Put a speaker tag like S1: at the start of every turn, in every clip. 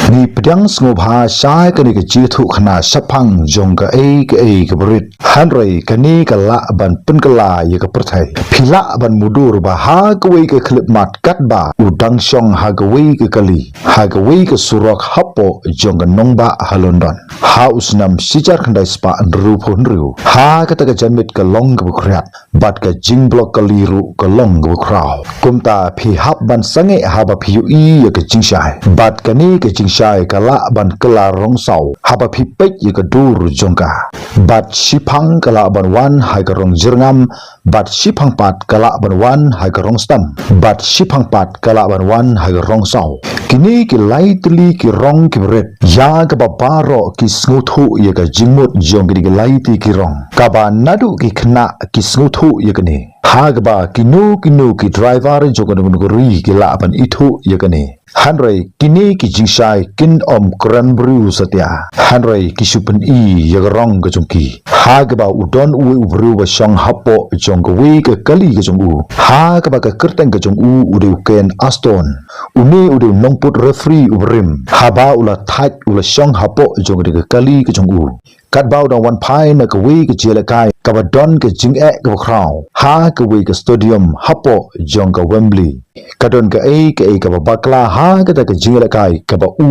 S1: ni pedang sngobha syai kani ke jithu khana sapang jong ka ke berit hanrei kani ka la ban penkala ye ka perthai phila ban mudur ba ha kwe ke khlip mat kat ba udang syong ha kwe ke kali ha kwe ke surok hapo jong ka nongba halondon ha usnam sijar khandai spa anru phonru ha ka ta ka jamit ka long ka khriat bat ka jing blok ka liru ka long ka kraw kumta phi hap ban sange ha ba phi i ye ka jingshai bat kani ka jingshai ka la ban kala rong sau ha ba phi pek ye ka dur jongka bat sipang kala ban wan hai ka rong jirngam bat sipang pat kala ban wan hai ka rong stam bat sipang pat kala ban wan hai ka rong sau kini ki lightly ki rong ki red ya ka ba baro ki snuthu ye ka jingmut jong ki lighty ki rong ka ba nadu ki khna ki snuthu ye ka ni hagba kinu ki driver jogon ri ki la ban ithu ye ka ni hanrei kini ki jingshai kin om kran bru satya hanrei ki supen i yagrong ka jongki hagba udon u bru ba shong hapo jong we ka kali ka jong u hagba ka kerteng ka jong u udu ken aston uni udu nongput referee ubrim haba ula thait ula shong hapo jong ka kali ka jong u kat bau dong wan pai na ka we ka jela kai ka ba don ka jing e ka kraw ha ka we ka stadium hapo jong ka Wembley ka don ka ka ba bakla ha ka ta ka jela kai ka ba u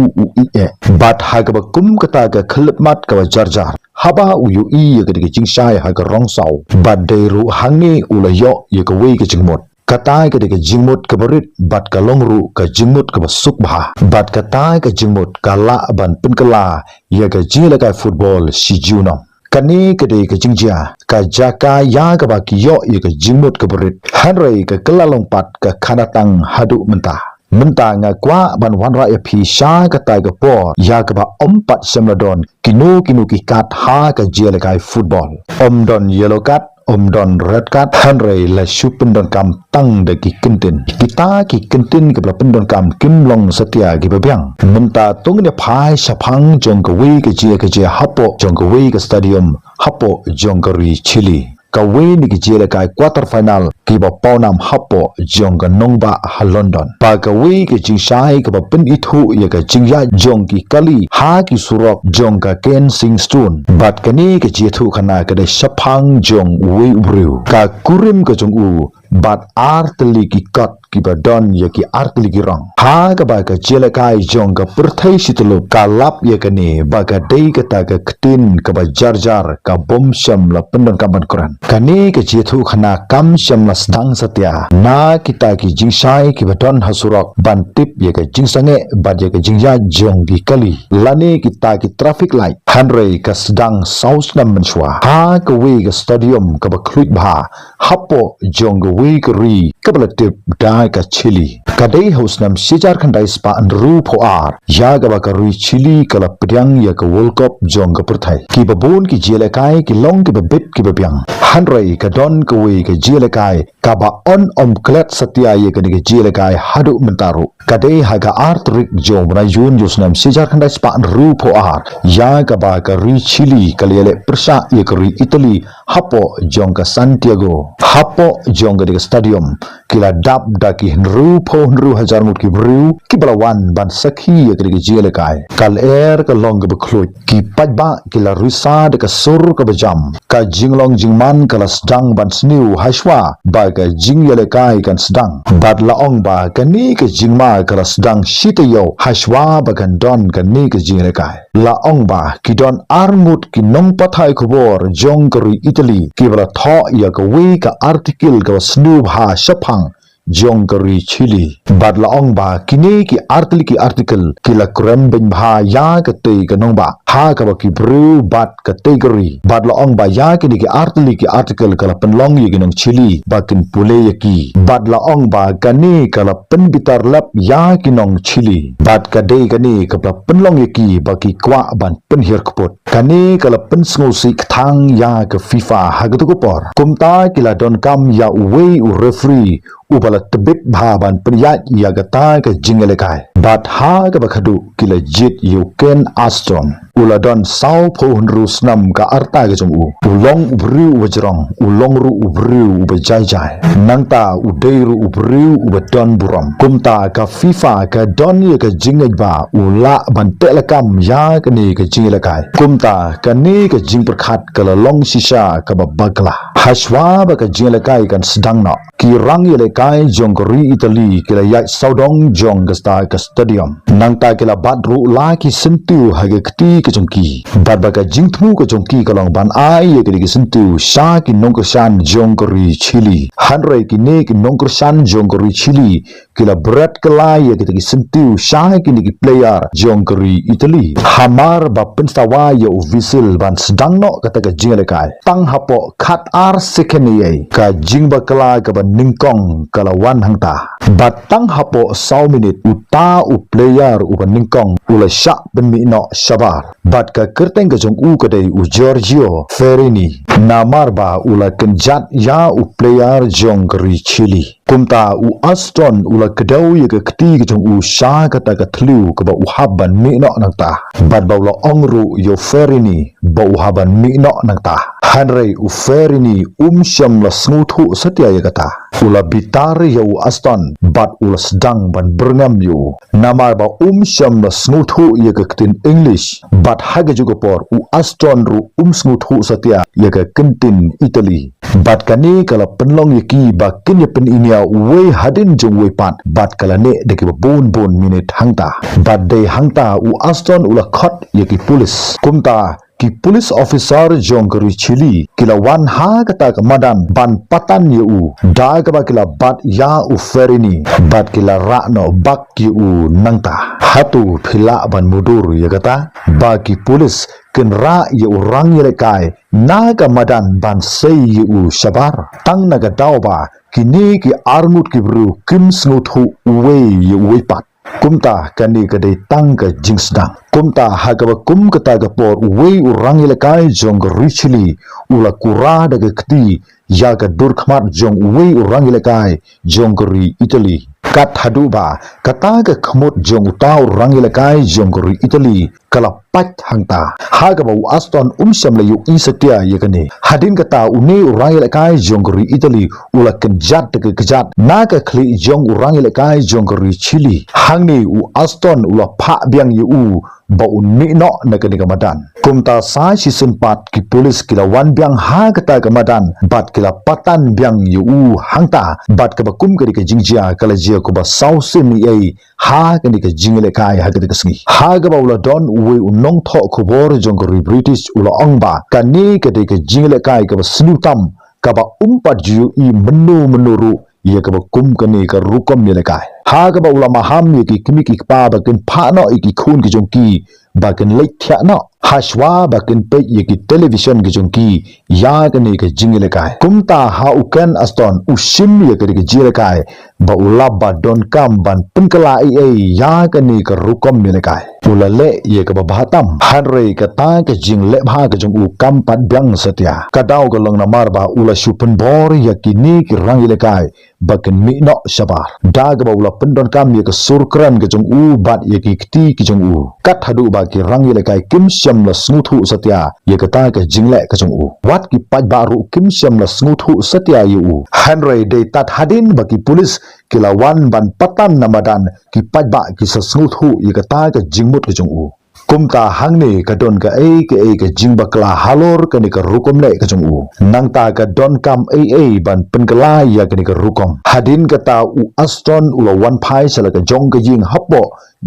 S1: e bat ha ka ba kum ka ta ka khlip mat ka ba jarjar haba u yu i ka ka jing shai ha ka rong sau bat de ru hangi ula yo ye ka we ka jingmot katai ka deka jingmut ka berit bat ka longru ka jingmut ka basuk bah bat katai ka jingmut ka la ban penkala ya ka jila ka football si junam kani ka deka jingjia ka jaka ya ka ba kiyo ya ka jingmut ka berit hanrei ka kelalong pat ka kanatang hadu mentah nga kwa ban wanra ya phi sha ka tai ka por ya ka ba ompat semladon kinu ki kat ha ka jila ka football omdon yellow kat don red card hanrei la supen don kam tang de ki kentin kita ki kentin ke pen don kam kim long setia ki bebyang menta tung ne phai sapang jong ka we ke je hapo jong ka we ka stadium hapo jong ka ri chili ka we ni ki je kai quarter final ki ba pawnam hapo jong ka nongba ha London pa ka we ki jing shai ka ba pen ithu ye ka jingya jong ki kali ha ki surok jong ka ken sing stone bat kani ki je thu khana ka de sapang jong we bru ka kurim ka jong u bat artli ki kat ki ba don ye ki artli ki rong ha ka ba ka jela kai jong ka perthai situlu ka lap ye ka ni ba ka dei ka ta ka ktin ka ba jarjar ka bom sham la pendon ka ban kuran kani ka je thu khana kam sham la sdang satya na kita ki jingshai ki ba don hasurok ban tip ye ka jingsange ba ye ka jingya jong ki kali lani kita ki traffic light hanrei ka sdang south nam manshwa ha ka we ka stadium ka ba khluit bha hapo jong ka we ka ri ka ba tip dai ka chili kadai house nam sijar khandai spa anru pho ar ya ga ba ka ri chili kala pdyang ya ka world cup jong ka perthai ki ba bon ki jela kai ki long ki ba bit ki ba byang hanrei ka don ka we ka jela kai ka ba on klet satya ye ka ni jela kai hadu mentaru kadai ha ga artrik jong na yun yusnam sijar khandai spa anru pho ar ya ga ba ka ri chili kalele persa ye ka ri italy hapo jong ka Santiago hapo jong ka stadium kila dap daki nru pho nru hajar mut ki bru ki balawan ban sakhi ye ki jele kai kal air ka long ka khlut ki pajba kila risa de ka sur ka bajam ka jinglong jingman kala sedang ban sniu haishwa ba ka jing yele kai kan sedang bad la ong ba ka ni ka jingma kala sedang shitayo haishwa ba kan don ka ni ka jing yele kai la ong ba ki don armut ki nong pathai khobor jong kari italy ki bala tho ya ka we ka article ka snu bha shapang jong kari chili badla ong ba kini ki article kila krem ben bha ya ka te ka nong ba ha ka ba ki bru bat ka te kari badla ong ba ya kini ki article kala penlong ye ginong chili ba kin pule ye ki badla ong ba kani kala pen bitar lap ya kinong chili bat ka de kani ka penlong ye ki ba ki kwa ban pen her kpot kani kala pen sngo si thang ya ka FIFA ha ga to ko por kumta kila don kam ya we u referee ubala tebit bhaban priyat ya gata ka jingele kai bat ha ka bakhadu kila jit you can astron uladon sau pohon rusnam ka arta ke jong ulong ubriu wajrong ulong ru ubriu ubajai jai nangta udeiru ubriu ubadon buram kumta ka FIFA ka don ye ka jingaj ba ula ban telekam ya ka ni ka jinglakai kumta ka ni ka jing perkhat ka long sisa ka babagla haswa ba ka jinglakai kan sedang no ki rang ye lekai jong ri Italy kila yak saudong jong gasta ka stadium nangta kila badru la ki sentu hage kti ka jongki badba ka jingthmu ka jongki ka long ban ai ye ki sentu sha ki nong ka shan jong ri Chili hanrei ki ne ki nong ka shan jong ri Chili kila berat kala ye ki sentu sha ki ni ki player jong ri Italy hamar ba pensawa ye visil ban sedang no kata ka jinglekai tang hapo khat ar second ye ka jingba kala ka ban ningkong kalawan hangta batang hapo 1 minit uta u player u ningkong ula syak benmino sabar bat ka kerteng ka jong u kadai u Giorgio Ferini namar ba ula kenjat ya u player jong ri Chili kumta u Aston ula kedau ye ka keti ka jong u sha kata ka thliu ka ba u haban mino nangta bat ba ula ongru yo Ferini ba u haban mino nangta hanrei u Ferini syam la snuthu setia ye kata ula bitar ya u Aston bat ula sedang ban berngam yu namar ba syam la snuthu ye ka ketin English bat haga juga por u Aston ru snuthu setia ye ka kentin Italy bat kani kala penlong ye ki ba kin ye pen inia we hadin jong we pat bat kala ne de ki bon minit hangta bat de hangta u Aston ula khot ye ki polis kumta ki police officer jong ri Chili kila wan ha kata ka madan ban patan ye u da ka ba kila bat ya u Ferini bat kila ra no bak ye u nangta hatu phila ban mudur ye kata ba ki police ken ra ye u rang ye kai na ka madan ban sei ye u shabar tang na ga daw ba kini ki armut ki bru kim snuthu we ye we pat kumta kani kadai tang ka jingsdang kumta hagaba kum kata ga por we urang ilakai jong richly ula kura daga kti ya ga durkhmat jong we urang ilakai jong ri Italy kat haduba kata ga khmut jong utau rang ilakai jong ri Italy kala pat hangta hagaba u Aston syam la yu isatia yakani hadin kata uni urang ilakai jong ri Italy ula kenjat daga kejat naga khli jong urang ilakai jong ri Chili hangni u Aston ula pha biang yu ba unmi no nakani kamadan kumta sa season pat ki polis kila wan biang ha kata kamadan bat kila patan biang yu hangta bat ka bakum kari ka jingjia kala jia ko ba sausin ni ai ha kani ka jingle kai ha kani ka sngi ha ga ba ula don we unong tho khobor jong ri British ula ongba kani ka de ka jingle kai ka ba snutam ka ba umpat ju I menuru ia ka ba kum kani ka rukom ni kai ha ga ba ula maham ye ki kimi ki pa ba kin pha no ki khun ki jong ki ba kin lek thya no hashwa ba kin pe ye ki television ki jong ki ya ka ni ka jingle kai kumta ha u ken Aston u sim ye ka ki jire kai ba ula ba don kam ban penkala ai ya ka ni ka rukom ni kai ula le ye ka ba batam hanre ka ta ka jing le bha ka jong u kam pat byang satya ka daw ka long na mar ba ula shupen bor ya ki ni ki rang ile kai ba kin mi no shabar da ga ba ula pendon kam ye ka surkran ka jong u bat ye ki kti ki jong u kat hadu ba ki rang ile kai kim syam la snuthu satya ye ka ta ka jing le ka jong u wat ki pat ba ru kim syam la snuthu satya ye u hanre de tat hadin ba ki police kila wan ban patan namadan ki pat ba ki sa snuthu ye ka ta ka jingmut ka jong u kumta hangni ka don ka ka jingba kala halor ka ni ka rukom le ka jong u nangta ka don kam ban penkala ya ka ni ka rukom hadin kata u Aston ula wan phai sala ka jong ka jing hapo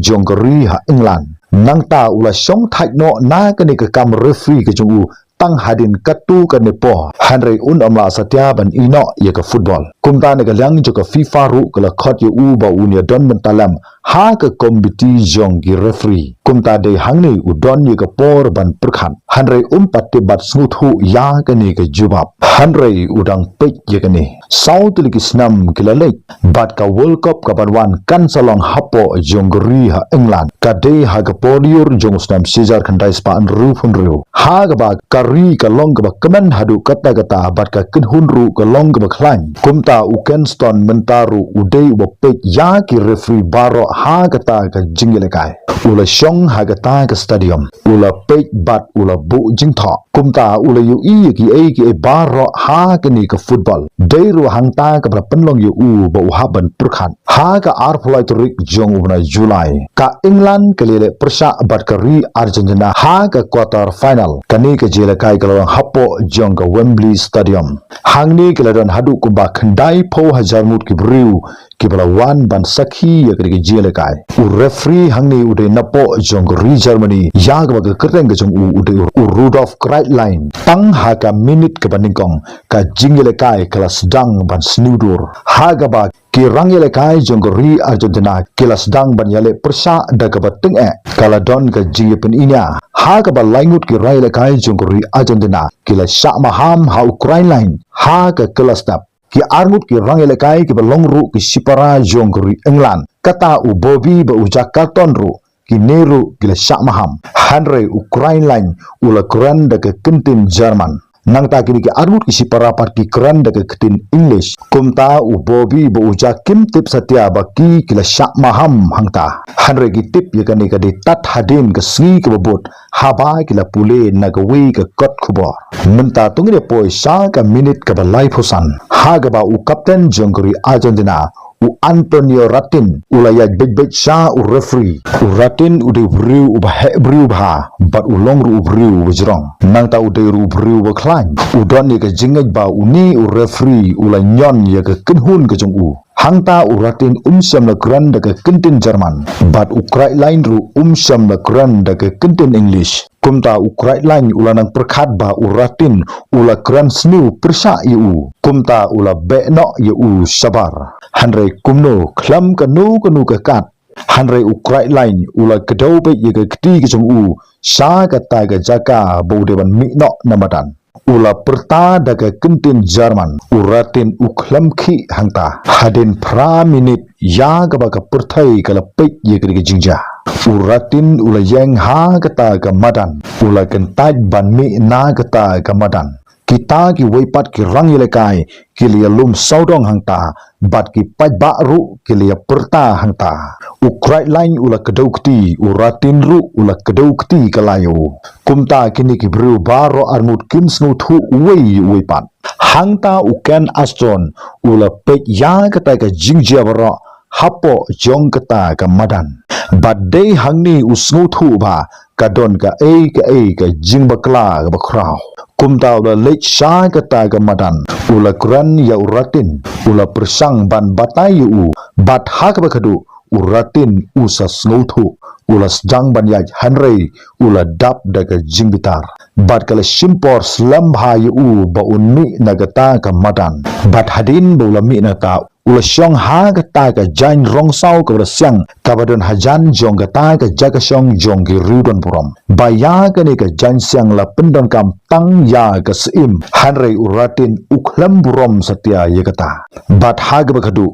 S1: jong ka ri ha England nangta ula song thai no na ka ni ka kam referee ka jong u tang hadin katu ka nepo hanrei amla satya ban ino ye ka football kumta ne ka lang jo ka FIFA ru ka la khot ye u ba unia don mentalam ha ka kompeti jong ki referee kumta de hangni u don ye ka por ban perkhan hanrei patte bat smuthu ya ka ni ka jubab hanrei udang pek ye ka ni south liki snam kilalek bat ka world cup ka ban wan kan salong hapo jongri ha England ka de ha ka podiur jong snam Caesar khandai spa an ru phun ru ha ka ba kari ka long ka ba kaman hadu kata bat ka kin hunru ka long ka ba khlain kumta u Kenston mentaru udei u pek ya ki referee baro ha kata ka jingile kai ula shong jong hagata ke stadium ula pek bat ula bu jingtho kumta ula yu i ki baro ha ke ni ke football deiru hangta ke penlong yu ba haban purkhan ha ka arphlai turik jong ubna Julai ka England ke lele persa bat ke ri Argentina ha ka quarter final kani ke jela kai kalawang hapo jong ke Wembley Stadium hangni ke ladon hadu kumba khandai pho hajar mut ki briu ki balawan ban sakhi ya ke jela kai u referee hangni ude napo jong ri Germany ya ga ba kereng ke jong ude Rudolf Kreitlein tang ha ka minute ke baningkong ka jingele kai kala sedang ban snudur ha ga ba ki rangele kai jong ri Argentina kila sedang ban yale persa da ka bateng kala don ka jinge pen inya ha ka ba laingut ki raile kai jong ri Argentina kila sha maham ha Ukraine ha ka kala stap ki armut ki rangele kai ki balongru ki sipara jong ri England kata u Bobby ba uja karton ru ki neru kila sha maham Henry Ukraine line ula kran da ka kentin Jerman nang ta kini ki armut ki sipara pat ki kran da ka kentin English kumta u Bobby ba uja kim tip satya ba ki kila sha maham hangta Henry ki tip ya kani ka di tat hadin ka sgi ka babot haba kila pule na ka wi ka kot khubor menta tungi de poi sha ka minute ka ba life hosan haga ba u kapten jongri Argentina u Antonio Ratin ulaya bej sha u referee u Ratin u de briu u ba briu ba bat u longru u briu wajrong nang ta u de ru briu ba klan u don ni ka jingaj ba u ni u referee u la nyon ya ka kinhun ka jong u hangta u Ratin syam la kran da ka kentin Jerman bat u Kreitlein ru syam la kran da ka kentin English kumta u Kreitlein ulanang perkhat ba u Ratin ula kran snu persa yu kumta ula bekno yu sabar Henry kumno klam kanu ka kat Henry u Kreitlein ula kedau be ye ka kti ka jong u sha ka ta ka jaka bo de ban mikno namadan ula perta daga kentin Jerman uratin uklam khi hangta hadin pra minute ya ga ba ka perthai kala pek ye ka jingja uratin ula yang ha kata ka madan ula kentaj ban mi na kata ka madan kita ki weipat ki rang yelekai ki lia lum saudong hangta bat ki paj ba ru ki lia perta hangta Kreitlein ula kedaukti uratin ru ula kedaukti kalayo kumta kini ki bru baro armut kim snu thu wei pat hangta uken Aston ula pek ya kata ka jingjia baro hapo jong kata ka madan badai hangni usngu thu ba kadon ka ka jing bakla ka bakrau kumta ula lech sha kata ka madan ula kuran ya uratin ula persang ban batai u bat ha ka bakadu uratin usa snuthu ula sedang ban yaj Henry ula dap daga jingbitar bat kala simpor slam ha u ba unmi nagata ka madan bat hadin ba ula mi nata ula syong ha kata ka jan rong sau ka syang kabadon hajan jong kata ka jaga syong jong ki rudon purom baya ka ni ka jan syang la pendon kam tang ya ka seim Henry uratin uklam burom satya ye kata bat ha ka bakadu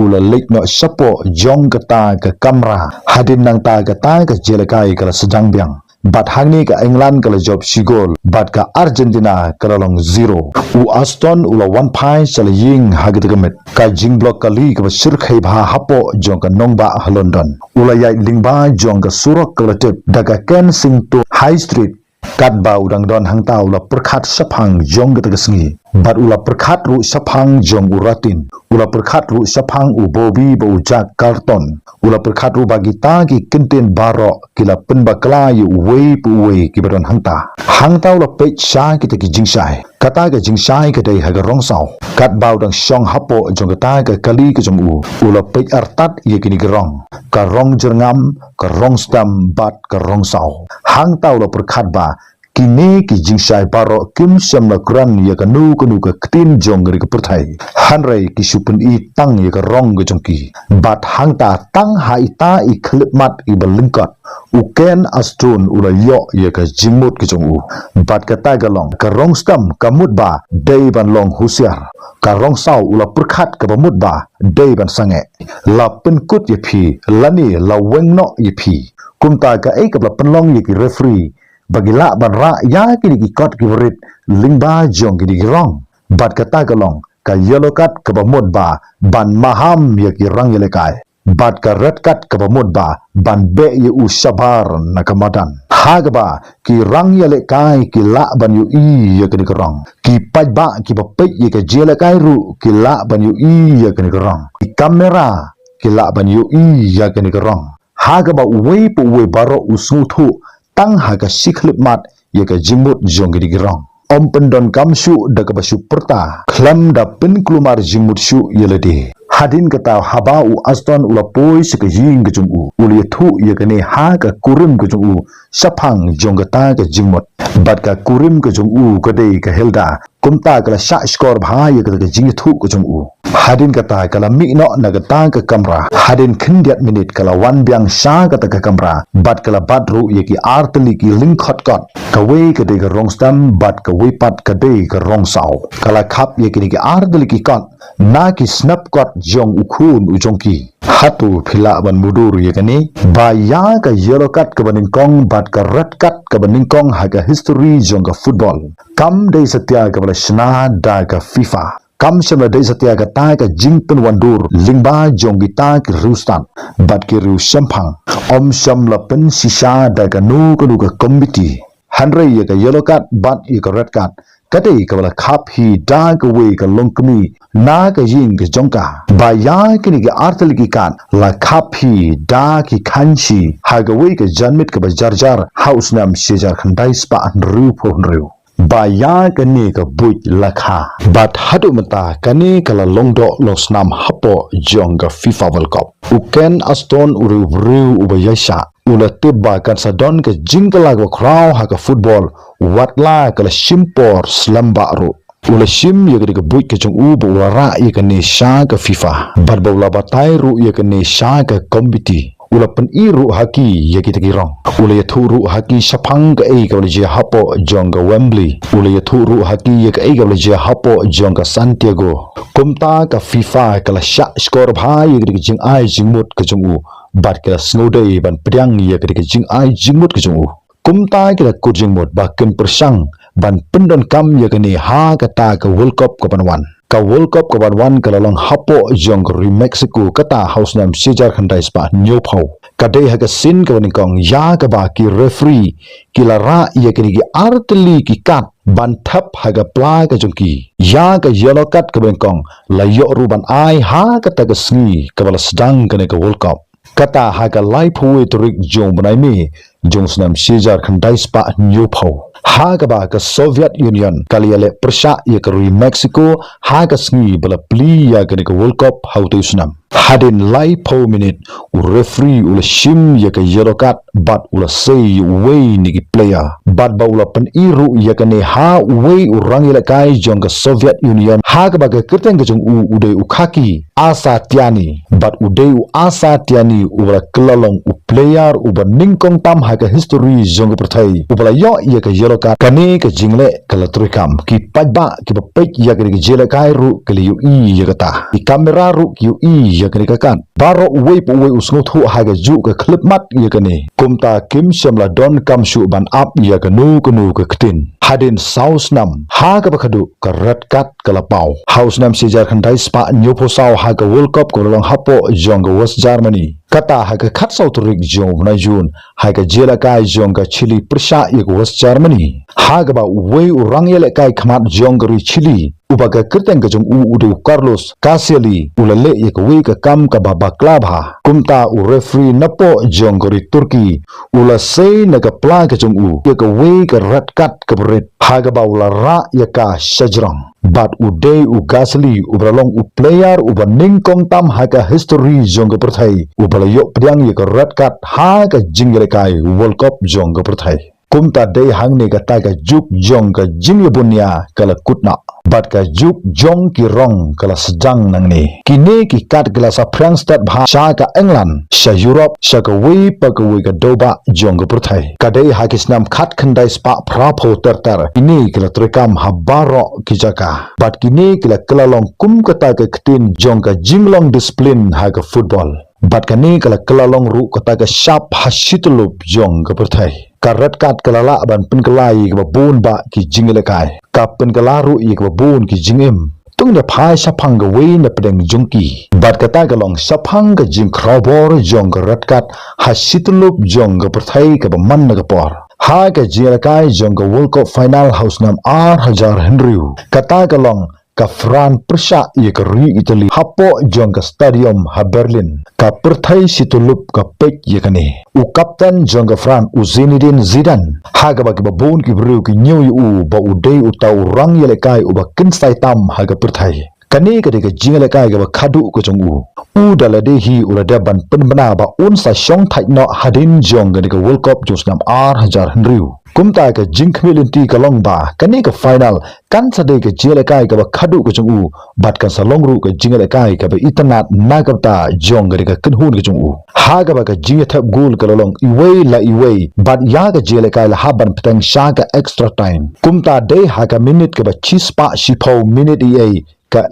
S1: ula lek no sapo jong kata ke kamera hadin nang ta kata ke jelekai kala sedang biang bat hangni ka England kala job sigol bat ka Argentina kala long 0 u Aston ula 1 pai sala ying hagit gamet ka jing block kali ka sirkhai bha hapo jong ka nongba London ula yai lingba jong ka surok kala tip daga Kensington High Street kat ba udang don hang tau la perkhat saphang jong ka tagasngi bat ula perkhat ru saphang jong uratin ula perkhat ru saphang u Bobby ba ujak karton ula perkhat ru bagi ta ki kentin baro kila penbakla yu wei pu wei ki badon hangta ula pech sha ki ki jingsai kata ka jingsai ka dai haga rongsau kat ba udang syong hapo jong kata ka kali ka jong u ula pech artat ye kini gerong ka rong jerngam ka rong stam bat ka rongsau hangta ula perkhat ba kini ki jingsai baro kim syam la kran ya kanu ka ketin jong gari ka perthai Henry ki supun i tang ya ka rong ka jongki bat hangta tang ha ita i khlipmat i balingkot uken Aston ula yo ya ka jingmut ka jong u bat ka tagalong ka rong stam ka mut ba dei ban long husiar ka rong sau ula perkhat ka bamut ba dei ban sange la penkut ye phi lani la wengno ye phi kumta ka ka bla penlong ye ki referee bagila ban ra ya kini ki kot ki berit lingba jong ki rong bat kata galong ka yellow kat ka bamod ba ban maham ya ki rang yelekai bat ka red kat ka bamut ba ban be ye u shabar nakamadan hagba ki rang ye le kai ki la ban yu i ye kini kerang ki paj ba ki ba pe ye ka jela kai ru ki la ban yu i ye kini kerang ki kamera ki la ban yu i ye kini kerang hagba we pu we baro usu thu tang haga siklip mat ye ka jimut jong kini kerang om pendon kamshu daga basu perta klam da pen klumar jimut shu yelede hadin kata habau aston ula poi se ka ying ke jungu uli thu ye ka ne ha ka kurim ke jungu saphang jongata ka jingmot bat ka kurim ke jungu ka dei ka helda kumta kala sha skor bha ye ka jing thu ke jungu hadin kata kala mi no nagata ka kamra hadin khindiat minute kala wan byang sha ka ta ka kamra bat kala badru ye ki artli ki link khot kot ka we ka dei ka rong stam bat ka we pat ka dei ka rong sao kala khap ye ki artli ki kot na ki snap kot jong ukhun ujongki hatu phila ban mudur ye kani ba ya ka yellow cut ka baning kong bat ka red cut ka baning kong ha ka history jong ka football kam dei satya ka bala shna da ka FIFA kam shemla dei satya ka ta ka jingpen wandur lingba jong gita ki rustan bat ki ru shampang om shamla pen shisha da ka nu ka committee hanre ye ka yellow cut bat ye ka red cut kadai ka bala khap hi da ka we ka longkmi na ka ying ka jongka ba ya kini ka artali ki kan la khap hi da ki khanchi ha ga we ka janmit ka ba jarjar house nam shejar khandai spa anru phonru ba ya ka ne ka buit lakha bat hadu mata kani kala longdo losnam hapo jong ka FIFA World Cup uken aston uru bru ubayasha ula tibba kan sadon ke jingkala ko kraw ha ka football watla kala shimpor slamba ro ula shim ye ke buik ke chung u bo ra ye ke ne sha ka FIFA bar bola batai ru ye ke ne sha ka committee ula pen i ru haki ye ki rong ula ye thu ru haki shapang ka e ka je hapo jong ka Wembley ula ye thu ru haki ye ka e ka je hapo jong ka Santiago kumta ka FIFA kala sha skor bha ye ke jing ai jingmut ke chung u bat kala sngodei ban priang ye ke jing ai jingmut ke chung u kumta kala kujingmut ba ken persang ban pendon kam ye ke ni ha kata ka World Cup ka banwan ka World Cup ka banwan kala long hapo jong ri Mexico kata house nam sejar khandai spa new phau kadai ha ka sin ka ni kong ya ka ba ki referee kila ra ye ke ni artli ki kat ban thap ha ka pla ka jongki ya ka yellow cut ka bengkong la yo ru ban ai ha ka ta ka sngi ka bala sedang ka ni ka World Cup kata ha ka lai phui turik jong banai mi jong snam sejar khandai spa new phau ha ka ba ka Soviet Union kaliale persha ye ka ri Mexico ha ka sngi bala pli ya ka ni ka World Cup how to snam hadin lai po minute u referee ula shim ye ka yellow card but ula say way ni ki player but ba ula pen iru ye ka ne ha way u rang ile kai jong ka Soviet Union ha ka ba ka kirteng ka jong u ude u khaki asa tiani but ude u asa tiani u bala klalong u player u ba ningkong tam ha ka history jong ka prathai u bala yo ye ka yellow card kane ka jingle kala trikam ki pajba ki ba pek ye ka jela kai ru ka li u i ye ka ta ki kamera ru ki u i ye ka kan baro uwe pu uwe usngot hu ha ga ju ka clip mat ye ka ne kumta kim shamla don kam shu ban up ye ka nu ka ktin hadin saus nam ha ka bakhadu ka red cut kala pau house nam sejar khandai spa nyopo saw ha ka World Cup ko long hapo jong West Germany kata ha ka khat saw turik jong na jun ha ka jela kai jong ka Chile persha ye West Germany ha ga ba uwe urang ye le kai khmat jong ri Chile ubaga kirteng ka jong udu Carlos Caseli ulale ye ka we ka kam ka baba club ha kumta u referee napo jong ri Turkey ula sei na ka pla ka jong u ye ka we ka red cut ka bret ha ga ba ula ra ye ka shajrang but uday u gasli ubralong u player u baning kong tam ha ka history jong ka perthai u bala yo priang ye ka red cut ha ka jingle kai World Cup jong ka perthai kumta day hang ne ka ta ka juk jong ka jingle bunya kala kutna bat ka juk jong ki rong kala sedang nang ni kini ki kat kala sa Frankfurt bha sha ka England sha Europe sha ka we pa ka we ka doba jong ka perthai kadai ha kisnam khat khandai spa phrapo ter ini kala trekam ha baro ki jaka bat kini kala long kum ka ta ka ktin jong ka jinglong discipline ha ka football bat kani kala long ru ka ta ka sharp ha shitlup jong ka perthai karet kat kalala ban pen kalai ka bun ba ki jingle kai ka pen kalaru i ka bun ki jingem pung da phai sapang ga wei na pedeng jungki bat kata ga long sapang ga jing krabor jong ga ratkat hasitulup jong ga perthai ga man na ga por ha ga jirakai jong ga World Cup final house nam R1000 Henryu kata ga long ka Fran Persha ye ka ri Italy hapo jong ka stadium ha Berlin ka perthai situlup ka pek ye kane u kapten jong ka Fran u Zinedine Zidane ha ga ba bon ki bru ki nyu u ba u dei u tau rang ye le kai u ba kin sai tam ha ga perthai kane ka de ka jing le kai ga ba khadu ko jong u dala de hi u la da ban pen bana ba un sa shong thai no hadin jong ga de ka World Cup jos nam R1000 Henryu kumta ka jing khmelinti ka long ba kane ka final kan sade ka jele kai ka ba khadu ka chung u bat kan salong ru ka jingale kai ka ba itanat nagapta jong ga ka kunhun ka chung u ha ga ba ka jing thap goal ka long iwei la iwei bat ya ka jele kai la haban petang sha ka extra time kumta de ha ka minute ka ba chispa shipau minute ei ka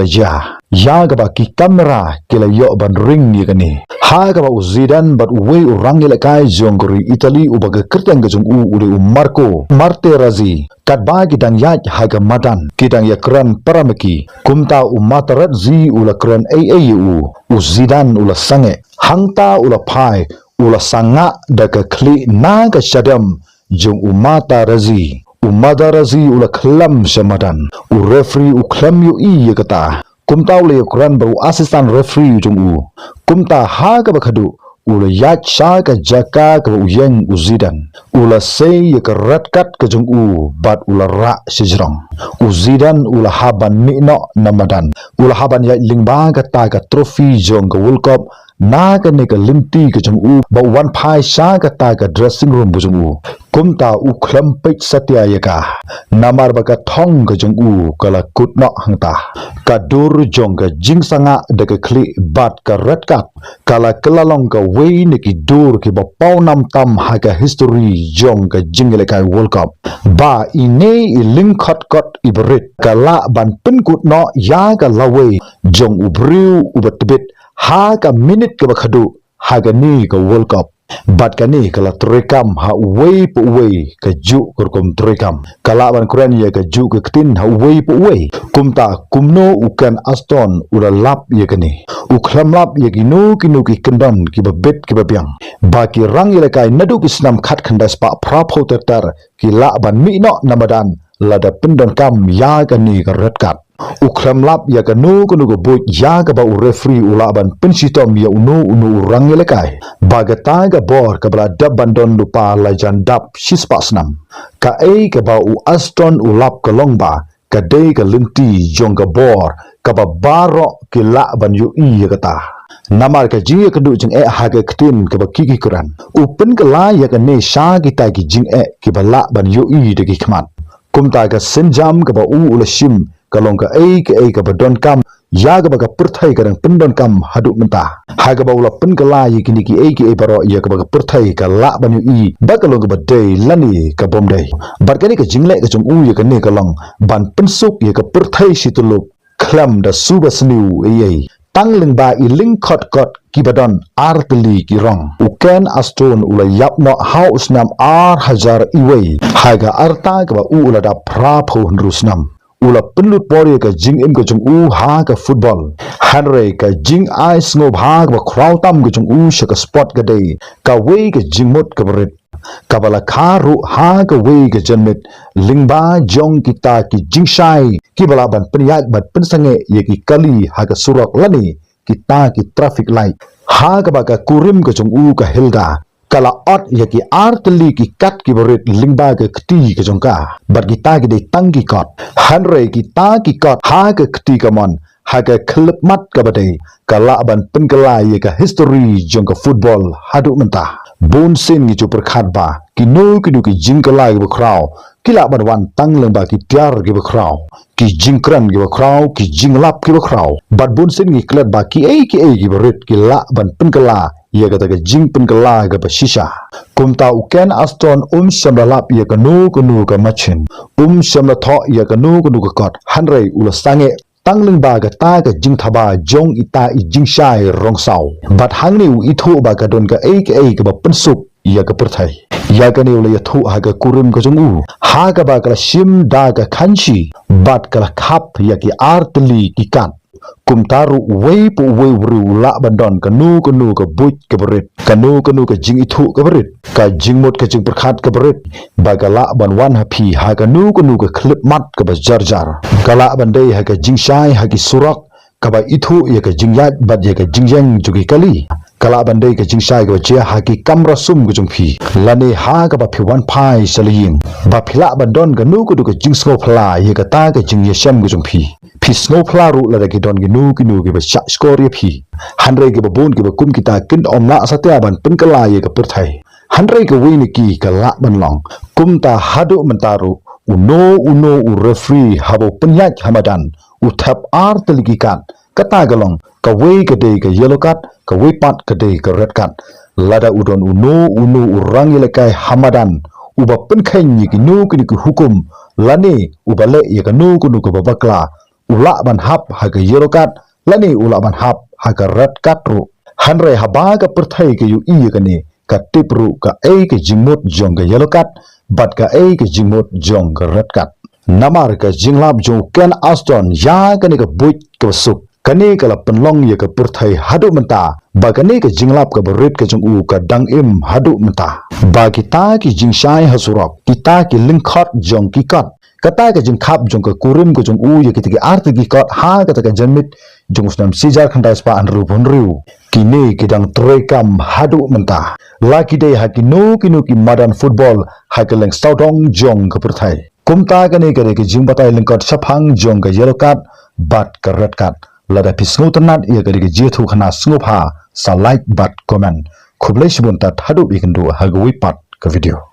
S1: la ya ga ba ki kamera ke la yo ban ring ni ka ni ha ga ba Zidane bat wei urang le kai jongri Italy u ba ga kertang ga jong u Marco Materazzi kat ba ki dang ya ha ga madan ki dang ya kran paramaki kumta u Materazzi u la kran u Zidane u la sange hangta u la phai u la sanga da ka kli na ga shadam jong u Materazzi u la khlam shamadan u referee u khlam yu ye kata kumta le Quran ba assistant referee jong u kumta ha ga bakhadu ula yak sha ka jaka ka uyeng Zidane ula sei ka ratkat ka jong u bat ula ra sejrong Zidane ula haban mikno namadan ula haban ya lingba ka ta ka trophy jong ka World Cup na ka ne ka limti ka jong u ba wan phai sha ka ta ka dressing room bu jong u kumta u khlam pek satya ya ka namar ba ka thong ka jong u kala kutno hangta ka dur jong ka jingsanga de ka kli bat ka ratkat kala kelalong ka wei ne ki dur ki ba pau nam tam ha ka history jong ka jingle ka World Cup ba ine I ling khot kot ibrit kala ban pen kutno ya ka lawe jong u briu u batbit ha ka minute ka bakhadu ha ga ni ka World Cup bat kani kala trekam ha wei pu wei ka ju kurkum trekam kala ban Quran ya ka ju ka tin ha wei pu wei kumta kumno ukan Aston ula lap ya kani u khlam lap ya kinu ki kendon ki babet ki babyang ba ki rang ya kai nadu ki snam khat khandas pa phra phau tar ki la ban mi no namadan lada pendon kam ya kani ka ratkat u khlam lap ya ka nu ku bo ya ka ba u referee ula ban pensitom ya unu rang ya kai bagata ga bor ka bla dab bandon lupa la jan dap shispa snam ka ka ba u Aston u lap ka long ba ka de ka linti jong ka bor ka ba baro ki la ban yu ya ka ta namar ka ji ka du jing ha ga ktin ka ba ki Quran u pen ka la ya ka ne sha ki ta ki jing ki ba la ban yu de ki khmat kumta ka sinjam ka ba u la shim kalong ka ka badon kam ya ga baga perthai kadang pendon kam haduk menta ha ga baula pen kala yi kini ki baro ya ga baga perthai ka la banyu I ba kalong ga badai lani ka bomdai bar kani ka jingle ka chung u ya ka ne kalong ban pensuk ya ka perthai situlup khlam da subasniu tangling ba I ling khot ki badon artli ki rong uken Aston ula yapno haus nam R1000 iwei ha ga arta ga ba u ula da pra pho rusnam ula penlut pori ka jing im ka chung u ha ka football hanre ka jing ice ngob ha ka kraw tam ka chung u shaka sport ka dei ka wei ka jing mot ka brit ka bala kharu ha ka wei ka janmit lingba jong kita ki jing shai ki bala ban penyak bat pensange ye ki kali ha ka surak lani kita ki traffic light ha ka ba ka kurim ka chung u ka hilda kala ot ya ki artli ki kat ki borit lingba ke kti ke jongka bar kita ki de tangi kot hanre kita ki kot ha ke kti kamon ha ke klub mat ka bade kala ban penkala ye ka history jongka football hadu menta bon sin ki chupar khat ba ki no ki jingkala ki kraw kila ban wan tang lengba ki tiar ki kraw ki jingkran ki kraw ki jinglap ki kraw bat bon sin ki klub ba ki ki borit ki la ban penkala ia kata ke jing pen kala ke shisha kumta uken Aston shamla lap ia ke nu ke machin shamla tho ia ke nu ke kot hanrei ula sange tangling ba ke ta ke jing thaba jong ita I jing shai rong sau bat hangni u ithu ba ka don ke ke ba pensuk ia ke perthai ya gani ule yathu haga kurim ko jungu haga ba kala shim da ga khanchi bat kala khap ya ki artli ki kan kum taru wei pu wei wru la bandon kanu ka buj ka berit kanu ka jing ithu ka berit ka jing mot ka jing perkhat ka berit bagala ban wan hapi ha kanu ka klip mat ka bajar jar kala bandai ha ka jing shai ha ki surak ka ba ithu ya ka jing yat bat ya ka jing jeng jugi kali kala bandai ka jing shai ka chia ha ki kamra sum ka jung phi lani ha ka ba phi wan pai salim ba phila bandon kanu ka jing sko phla ya ka ta ka jing yesham ka jung phi phi snow plaru la ki don ki nu ki ba sha score phi hanre ki ba bon ki ba kum kita kin omna satya ban pun kala ye ka pur thai hanre ki win ki ka la ban long kum ta hadu mentaru uno u referee habo punyat hamadan u thap ar teliki kan kata galong ka wei ka dei ka yellow card ka wei pat ka dei ka red card lada udon uno u rang lekai hamadan u ba pun khain ni ki nu ki hukum lani u ba le ye ka nu ka babakla ula ban hap haga yellow card lani ula ban hap haga red card ru hanre haba ka perthai ke yu i ka ni ka tip ru ka e ke jingmot jong ka yellow card bat ka e ke jingmot jong ka red card namar ka jinglap jong ken aston ya ka ni ka buj ka suk kani ka la penlong ye ka perthai hadu menta ba kani ka jinglap ka berit ka jong u ka dang im hadu menta ba kita ki jingshai hasurok kita ki lingkhot jong ki kat kata ka jing khap jong ka kurim ko jong u ye kitiki art gi ka ha kata ka janmit jong snam sijar khandai spa an ru bon riu kini kidang trekam hadu menta laki dei hakino ki madan football hakeleng staudong jong ka perthai kumta ka ne ka jing batai lingkot saphang jong ka yellow card bat ka red card lada pisngu tanat ye ka jethu khana sngup ha sa like bat comment khublai sibun tat hadu bikindu hagwi pat ka video